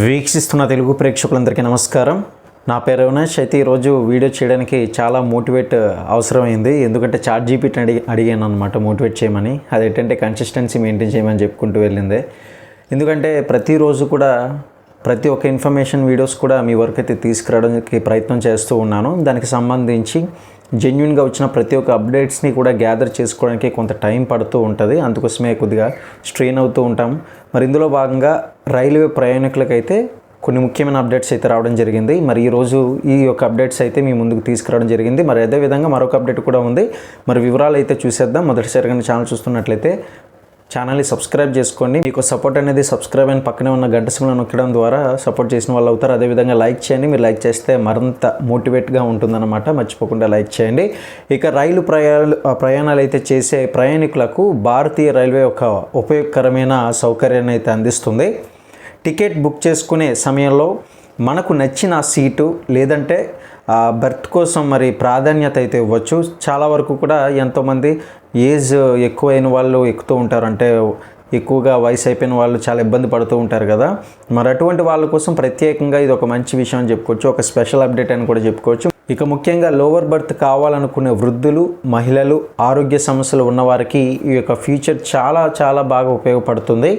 వీక్షిస్తున్న తెలుగు ప్రేక్షకులందరికీ నమస్కారం. నా పేరు అవినాష్. అయితే ఈరోజు వీడియో చేయడానికి చాలా మోటివేట్ అవసరమైంది. ఎందుకంటే ChatGPT అడిగాను అనమాట మోటివేట్ చేయమని. అది ఏంటంటే కన్సిస్టెన్సీ మెయింటైన్ చేయమని చెప్పుకుంటూ వెళ్ళిందే. ఎందుకంటే ప్రతిరోజు కూడా ప్రతి ఒక్క ఇన్ఫర్మేషన్ వీడియోస్ కూడా మీ వరకు అయితే తీసుకురావడానికి ప్రయత్నం చేస్తూ ఉన్నాను. దానికి సంబంధించి జెన్యున్గా వచ్చిన ప్రతి ఒక్క అప్డేట్స్ని కూడా గ్యాదర్ చేసుకోవడానికి కొంత టైం పడుతూ ఉంటుంది. అందుకోసమే కొద్దిగా స్ట్రెయిన్ అవుతూ ఉంటాం. మరి ఇందులో భాగంగా రైల్వే ప్రయాణికులకైతే కొన్ని ముఖ్యమైన అప్డేట్స్ అయితే రావడం జరిగింది. మరి ఈరోజు ఈ యొక్క అప్డేట్స్ అయితే మీ ముందుకు తీసుకురావడం జరిగింది. మరి అదేవిధంగా మరొక అప్డేట్ కూడా ఉంది. మరి వివరాలు అయితే చూసేద్దాం. మొదటిసారిగా ఛానల్ చూస్తున్నట్లయితే ఛానల్ని సబ్స్క్రైబ్ చేసుకోండి. మీకు సపోర్ట్ అనేది సబ్స్క్రైబ్ అని పక్కనే ఉన్న గంట సింబల్ నొక్కడం ద్వారా సపోర్ట్ చేసిన వాళ్ళు అవుతారు. అదేవిధంగా లైక్ చేయండి. మీరు లైక్ చేస్తే మరింత మోటివేట్గా ఉంటుందన్నమాట. మర్చిపోకుండా లైక్ చేయండి. ఇక రైలు ప్రయాణాలు అయితే చేసే ప్రయాణికులకు భారతీయ రైల్వే ఒక ఉపయోగకరమైన సౌకర్యాన్ని అయితే అందిస్తుంది. టికెట్ బుక్ చేసుకునే సమయంలో మనకు నచ్చిన సీటు లేదంటే బెర్త్ కోసం మరి ప్రాధాన్యత అయితే ఇవ్వచ్చు. చాలా వరకు కూడా ఎంతోమంది ఏజ్ ఎక్కువైన వాళ్ళు ఎక్కుతూ ఉంటారు. అంటే ఎక్కువగా వయసు అయిపోయిన వాళ్ళు చాలా ఇబ్బంది పడుతూ ఉంటారు కదా. మరి అటువంటి వాళ్ళ కోసం ప్రత్యేకంగా ఇది ఒక మంచి విషయం అని చెప్పుకోవచ్చు. ఒక స్పెషల్ అప్డేట్ అని కూడా చెప్పుకోవచ్చు. ఇక ముఖ్యంగా లోవర్ బర్త్ కావాలనుకునే వృద్ధులు, మహిళలు, ఆరోగ్య సమస్యలు ఉన్నవారికి ఈ యొక్క ఫీచర్ చాలా బాగా ఉపయోగపడుతుంది.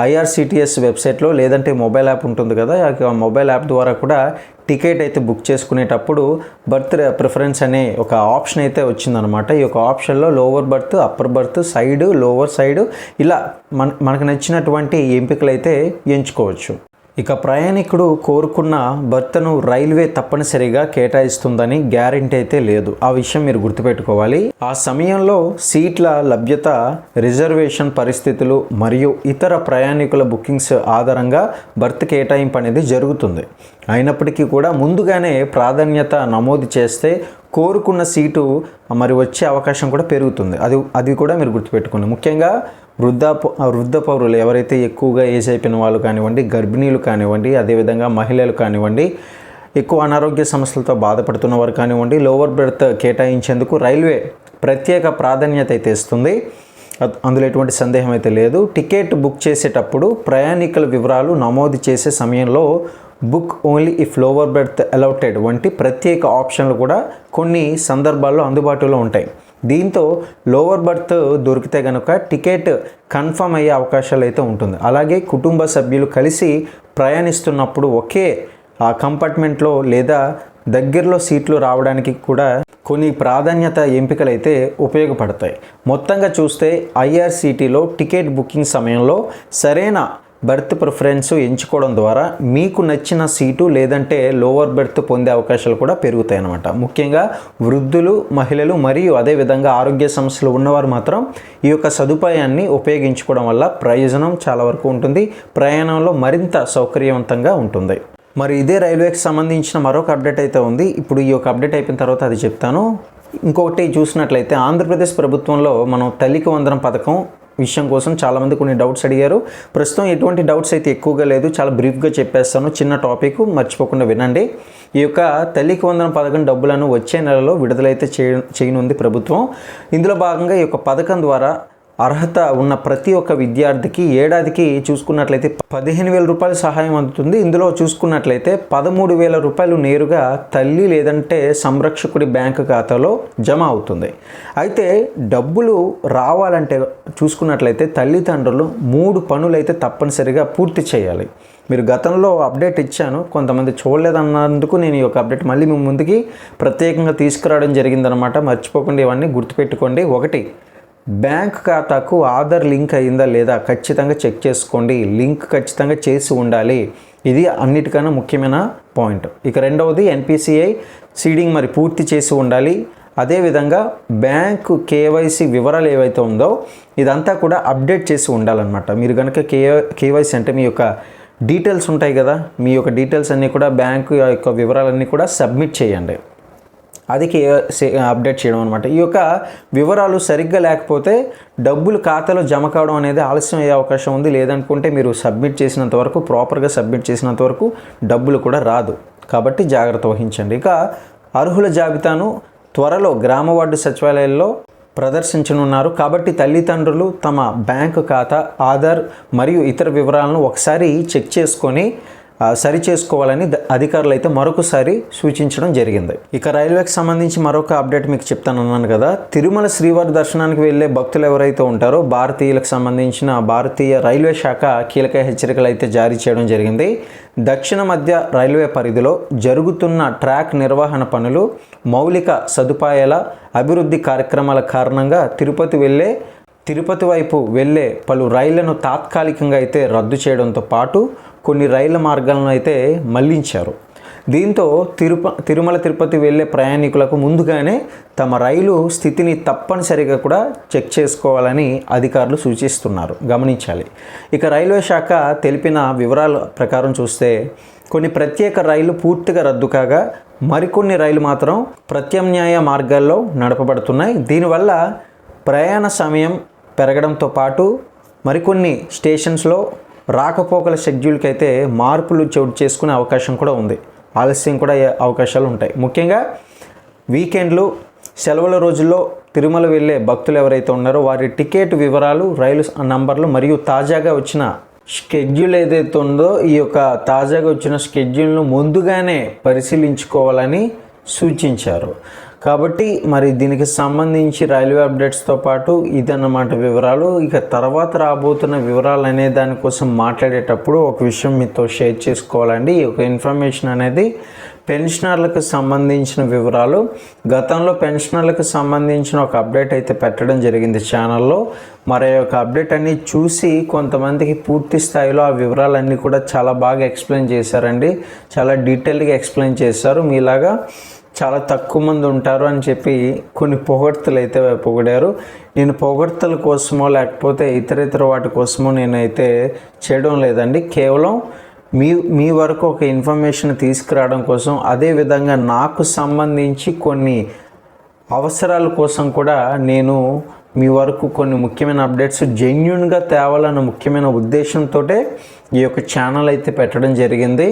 IRCTS వెబ్సైట్లో లేదంటే మొబైల్ యాప్ ఉంటుంది కదా, ఆ మొబైల్ యాప్ ద్వారా కూడా టికెట్ అయితే బుక్ చేసుకునేటప్పుడు బర్త్ ప్రిఫరెన్స్ అనే ఒక ఆప్షన్ అయితే వచ్చిందనమాట. ఈ యొక్క ఆప్షన్లో lower birth, upper birth, side, lower side ఇలా మనకు నచ్చినటువంటి ఎంపికలు అయితే ఎంచుకోవచ్చు. ఇక ప్రయాణికుడు కోరుకున్న బర్త్ను రైల్వే తప్పనిసరిగా కేటాయిస్తుందని గ్యారెంటీ అయితే లేదు. ఆ విషయం మీరు గుర్తుపెట్టుకోవాలి. ఆ సమయంలో సీట్ల లభ్యత, రిజర్వేషన్ పరిస్థితులు మరియు ఇతర ప్రయాణికుల బుకింగ్స్ ఆధారంగా బర్త్ కేటాయింపు అనేది జరుగుతుంది. అయినప్పటికీ కూడా ముందుగానే ప్రాధాన్యత నమోదు చేస్తే కోరుకున్న సీటు మరి వచ్చే అవకాశం కూడా పెరుగుతుంది. అది కూడా మీరు గుర్తుపెట్టుకోండి. ముఖ్యంగా వృద్ధ పౌరులు ఎవరైతే ఎక్కువగా ఏజ్ అయిపోయిన వాళ్ళు కానివ్వండి, గర్భిణీలు కానివ్వండి, అదేవిధంగా మహిళలు కానివ్వండి, ఎక్కువ అనారోగ్య సమస్యలతో బాధపడుతున్న వారు కానివ్వండి, లోవర్ బెర్త్ కేటాయించేందుకు రైల్వే ప్రత్యేక ప్రాధాన్యత అయితే ఇస్తుంది. అందులో ఎటువంటి సందేహం అయితే లేదు. టికెట్ బుక్ చేసేటప్పుడు ప్రయాణికుల వివరాలు నమోదు చేసే సమయంలో book only if lower berth allotted వంటి ప్రత్యేక ఆప్షన్లు కూడా కొన్ని సందర్భాల్లో అందుబాటులో ఉంటాయి. దీంతో లోవర్ బర్త్ దొరికితే కనుక టికెట్ కన్ఫర్మ్ అయ్యే అవకాశాలు అయితే ఉంటుంది. అలాగే కుటుంబ సభ్యులు కలిసి ప్రయాణిస్తున్నప్పుడు ఒకే కంపార్ట్మెంట్లో లేదా దగ్గరలో సీట్లు రావడానికి కూడా కొన్ని ప్రాధాన్యత ఎంపికలు అయితే ఉపయోగపడతాయి. మొత్తంగా చూస్తే IRCTలో టికెట్ బుకింగ్ సమయంలో సరైన బెర్త్ ప్రిఫరెన్స్ ఎంచుకోవడం ద్వారా మీకు నచ్చిన సీటు లేదంటే లోవర్ బెర్త్ పొందే అవకాశాలు కూడా పెరుగుతాయి అన్నమాట. ముఖ్యంగా వృద్ధులు, మహిళలు మరియు అదేవిధంగా ఆరోగ్య సమస్యలు ఉన్నవారు మాత్రం ఈ యొక్క సదుపాయాన్ని ఉపయోగించుకోవడం వల్ల ప్రయోజనం చాలా వరకు ఉంటుంది. ప్రయాణంలో మరింత సౌకర్యవంతంగా ఉంటుంది. మరి ఇదే రైల్వేకి సంబంధించిన మరొక అప్డేట్ అయితే ఉంది. ఇప్పుడు ఈ యొక్క అప్డేట్ అయిపోయిన తర్వాత అది చెప్తాను. ఇంకొకటి చూసినట్లయితే ఆంధ్రప్రదేశ్ ప్రభుత్వంలో మనం తల్లికి వందనం పథకం విషయం కోసం చాలామంది కొన్ని డౌట్స్ అడిగారు. ప్రస్తుతం ఎటువంటి డౌట్స్ అయితే ఎక్కువగా లేదు. చాలా బ్రీఫ్గా చెప్పేస్తాను. చిన్న టాపిక్, మర్చిపోకుండా వినండి. ఈ యొక్క తల్లికి వందనం పథకం డబ్బులను వచ్చే నెలలో విడుదలైతే చేయనుంది ప్రభుత్వం. ఇందులో భాగంగా ఈ యొక్క పథకం ద్వారా అర్హత ఉన్న ప్రతి ఒక్క విద్యార్థికి ఏడాదికి చూసుకున్నట్లయితే 15,000 రూపాయల సహాయం అందుతుంది. ఇందులో చూసుకున్నట్లయితే 13,000 రూపాయలు నేరుగా తల్లి లేదంటే సంరక్షకుడి బ్యాంకు ఖాతాలో జమ అవుతుంది. అయితే డబ్బులు రావాలంటే చూసుకున్నట్లయితే తల్లిదండ్రులు 3 పనులు అయితే తప్పనిసరిగా పూర్తి చేయాలి. మీరు గతంలో అప్డేట్ ఇచ్చాను, కొంతమంది చూడలేదన్నందుకు నేను ఈ యొక్క అప్డేట్ మళ్ళీ మీ ముందుకి ప్రత్యేకంగా తీసుకురావడం జరిగిందనమాట. మర్చిపోకుండా ఇవన్నీ గుర్తుపెట్టుకోండి. 1, బ్యాంక్ ఖాతాకు ఆధార్ లింక్ అయిందా లేదా ఖచ్చితంగా చెక్ చేసుకోండి. లింక్ ఖచ్చితంగా చేసి ఉండాలి. ఇది అన్నిటికన్నా ముఖ్యమైన పాయింట్. ఇక రెండవది NPCI సీడింగ్ మరి పూర్తి చేసి ఉండాలి. అదేవిధంగా బ్యాంకు KYC వివరాలు ఏవైతే ఉందో ఇదంతా కూడా అప్డేట్ చేసి ఉండాలన్నమాట. మీరు కనుక KYC అంటే మీ యొక్క డీటెయిల్స్ ఉంటాయి కదా, మీ యొక్క డీటెయిల్స్ అన్నీ కూడా బ్యాంకు యొక్క వివరాలన్నీ కూడా సబ్మిట్ చేయండి. అది అప్డేట్ చేయడం అనమాట. ఈ యొక్క వివరాలు సరిగ్గా లేకపోతే డబ్బులు ఖాతాలో జమ కావడం అనేది ఆలస్యం అయ్యే అవకాశం ఉంది. లేదనుకుంటే మీరు సబ్మిట్ చేసినంత వరకు, ప్రాపర్గా సబ్మిట్ చేసినంత వరకు డబ్బులు కూడా రాదు. కాబట్టి జాగ్రత్త వహించండి. ఇక అర్హుల జాబితాను త్వరలో గ్రామ వార్డు సచివాలయాల్లో ప్రదర్శించనున్నారు. కాబట్టి తల్లిదండ్రులు తమ బ్యాంకు ఖాతా, ఆధార్ మరియు ఇతర వివరాలను ఒకసారి చెక్ చేసుకొని సరి చేసుకోవాలని అధికారులు అయితే మరొకసారి సూచించడం జరిగింది. ఇక రైల్వేకి సంబంధించి మరొక అప్డేట్ మీకు చెప్తానన్నాను కదా, తిరుమల శ్రీవారి దర్శనానికి వెళ్ళే భక్తులు ఎవరైతే ఉంటారో భారతీయులకు సంబంధించిన భారతీయ రైల్వే శాఖ కీలక హెచ్చరికలు అయితే జారీ చేయడం జరిగింది. దక్షిణ మధ్య రైల్వే పరిధిలో జరుగుతున్న ట్రాక్ నిర్వహణ పనులు, మౌలిక సదుపాయాల అభివృద్ధి కార్యక్రమాల కారణంగా తిరుపతి వైపు వెళ్ళే పలు రైళ్లను తాత్కాలికంగా అయితే రద్దు చేయడంతో పాటు కొన్ని రైళ్ల మార్గాలను అయితే మళ్లించారు. దీంతో తిరుమల తిరుపతి వెళ్ళే ప్రయాణికులకు ముందుగానే తమ రైలు స్థితిని తప్పనిసరిగా కూడా చెక్ చేసుకోవాలని అధికారులు సూచిస్తున్నారు, గమనించాలి. ఇక రైల్వే శాఖ తెలిపిన వివరాల ప్రకారం చూస్తే కొన్ని ప్రత్యేక రైళ్లు పూర్తిగా రద్దు కాగా మరికొన్ని రైళ్లు మాత్రం ప్రత్యామ్నాయ మార్గాల్లో నడపబడుతున్నాయి. దీనివల్ల ప్రయాణ సమయం పెరగడంతో పాటు మరికొన్ని స్టేషన్స్లో రాకపోకల షెడ్యూల్కి అయితే మార్పులు చోటు చేసుకునే అవకాశం కూడా ఉంది, ఆలస్యం కూడా అయ్యే అవకాశాలు ఉంటాయి. ముఖ్యంగా వీకెండ్లు, సెలవుల రోజుల్లో తిరుమల వెళ్ళే భక్తులు ఎవరైతే ఉన్నారో వారి టికెట్ వివరాలు, రైలు నంబర్లు మరియు తాజాగా వచ్చిన షెడ్యూల్ ఏదైతే ఉందో ఈ యొక్క తాజాగా వచ్చిన షెడ్యూల్ను ముందుగానే పరిశీలించుకోవాలని సూచించారు. కాబట్టి మరి దీనికి సంబంధించి రైల్వే అప్డేట్స్తో పాటు ఇదన్నమాట వివరాలు. ఇక తర్వాత రాబోతున్న వివరాలు అనే దానికోసం మాట్లాడేటప్పుడు ఒక విషయం మీతో షేర్ చేసుకోవాలండి. ఈ యొక్క ఇన్ఫర్మేషన్ అనేది పెన్షనర్లకు సంబంధించిన వివరాలు. గతంలో పెన్షనర్లకు సంబంధించిన ఒక అప్డేట్ అయితే పెట్టడం జరిగింది ఛానల్లో. మరి యొక్క అప్డేట్ అన్ని చూసి కొంతమందికి పూర్తి స్థాయిలో ఆ వివరాలన్నీ కూడా చాలా బాగా ఎక్స్ప్లెయిన్ చేశారండి, చాలా డీటెయిల్గా ఎక్స్ప్లెయిన్ చేశారు. మీలాగా చాలా తక్కువ మంది ఉంటారు అని చెప్పి కొన్ని పొగడ్తలు అయితే పొగిడారు. నేను పొగడ్తల కోసమో లేకపోతే ఇతర వాటి కోసమో నేనైతే చేయడం లేదండి. కేవలం మీ వరకు ఒక ఇన్ఫర్మేషన్ తీసుకురావడం కోసం, అదేవిధంగా నాకు సంబంధించి కొన్ని అవసరాల కోసం కూడా నేను మీ వరకు కొన్ని ముఖ్యమైన అప్డేట్స్ జెన్యూన్గా తేవాలన్న ముఖ్యమైన ఉద్దేశంతో ఈ యొక్క ఛానల్ అయితే పెట్టడం జరిగింది.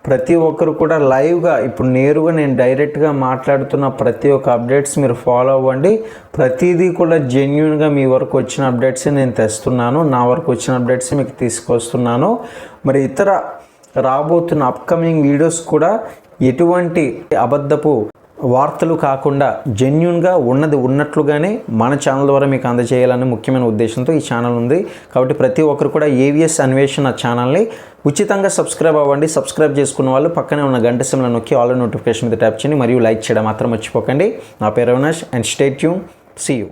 ప్రతి ఒక్కరు కూడా లైవ్గా ఇప్పుడు నేరుగా నేను డైరెక్ట్గా మాట్లాడుతున్న ప్రతి ఒక్క అప్డేట్స్ మీరు ఫాలో అవ్వండి. ప్రతిదీ కూడా జెన్యూన్గా మీ వరకు వచ్చిన అప్డేట్స్ నేను తెస్తున్నాను, నా వరకు వచ్చిన అప్డేట్స్ మీకు తీసుకొస్తున్నాను. మరి ఇతర రాబోతున్న అప్కమింగ్ వీడియోస్ కూడా ఎటువంటి అబద్ధపు వార్తలు కాకుండా జెన్యూన్గా ఉన్నది ఉన్నట్లుగానే మన ఛానల్ ద్వారా మీకు అందజేయాలనే ముఖ్యమైన ఉద్దేశంతో ఈ ఛానల్ ఉంది. కాబట్టి ప్రతి ఒక్కరు కూడా ఏవిఎస్ అన్వేషణ ఛానల్ని ఉచితంగా సబ్స్క్రైబ్ అవ్వండి. సబ్స్క్రైబ్ చేసుకున్న వాళ్ళు పక్కనే ఉన్న గంట సింబల్ నొక్కి ఆల్ నోటిఫికేషన్ మీద ట్యాప్ చేయండి మరియు లైక్ చేయడం మాత్రం మర్చిపోకండి. నా పేరు Avinash and stay tune. See you.